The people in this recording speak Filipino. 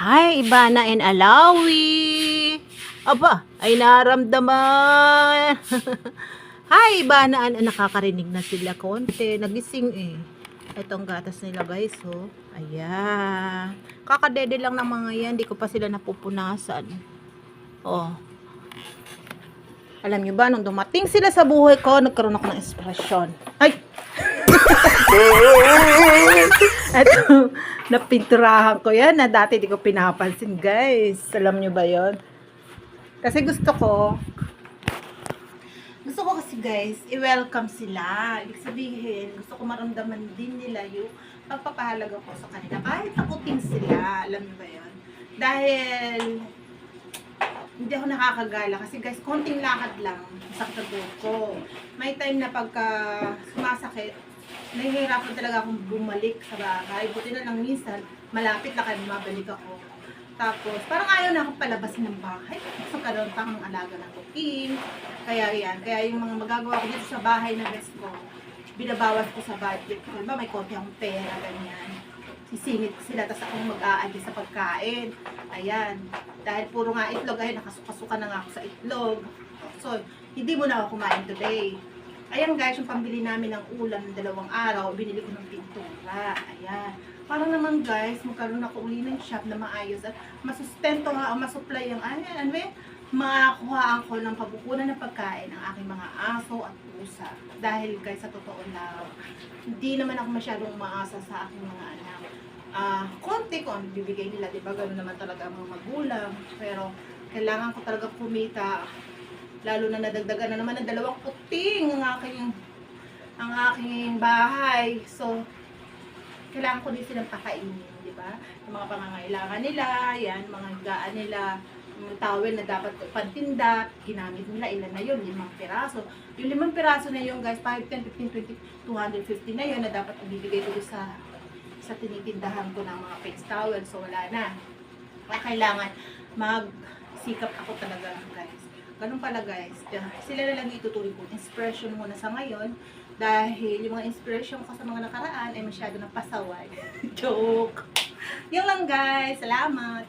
Hi, Ibana and Alawi. Aba, ay naramdaman. Hi, Ibana and nakakarinig na sila konti. Nagising eh. Itong gatas nila guys, oh. Ayan. Kakadede lang ng mga yan. Di ko pa sila napupunasan. Oh. Alam nyo ba, nung dumating sila sa buhay ko, nagkaroon ako ng inspirasyon. Ay! Ito, napinturahan ko yan na dati di ko pinapansin, guys. Alam nyo ba yon? Kasi gusto ko kasi guys, i-welcome sila. Ibig sabihin, gusto ko maramdaman din nila yung pagpapahalaga ko sa kanila. Kahit takutin sila, alam nyo ba yon? Dahil hindi ako nakakagala kasi guys, konting lakad lang sa katawan ko. May time na pagka sumasakit, nahihirapan talaga akong bumalik sa bahay. Buti na lang minsan, malapit na kayo mabalik ako. Tapos, parang ayaw na akong palabasin ng bahay. So, karoon pa akong alaga ng cooking. Kaya yan. Kaya yung mga magagawa ko dito sa bahay na best ko, binabawas ko sa budget ko. Diba, may konti akong pera, ganyan. Sisingit sila, tapos akong mag-aadi sa pagkain. Ayan. Dahil puro nga itlog, ayun, nakasuka na nga ako sa itlog. So, hindi mo na ako kumain today. Ayan guys, yung pambili namin ng ulam ng 2 araw, binili ko ng pintura. Ayan. Para naman guys, magkaroon ako uli ng shop na maayos at masustento nga, masupply yung ayan, makakuhaan ko ng pagkukunan ng pagkain ng aking mga aso at pusa. Dahil guys, sa totoo lang, hindi naman ako masyadong umaasa sa aking mga anak. Konti ko ang bibigay nila, diba? Ganoon naman talaga ang mga magulang. Pero, kailangan ko talaga kumita. Lalo na nadagdagan na naman ng 2 puting ang aking bahay. So, kailangan ko din silang pakainin, di ba? Yung mga pangangailangan nila, yan, mga higaan nila, yung towel na dapat pantinda, ginamit nila, ilan na yun, 5 piraso. Yung 5 piraso na yun, guys, 5, 10, 15, 20, 250 na yun, na dapat ibibigay ko sa tinitindahan ko ng mga face towel, so wala na. Kailangan magsikap ako talaga, guys. Ganun pala guys, sila na lang itutuloy ko. Inspiration muna sa ngayon. Dahil yung mga inspiration ko sa mga nakaraan ay masyado ng pasaway. Joke! Yung lang guys, salamat!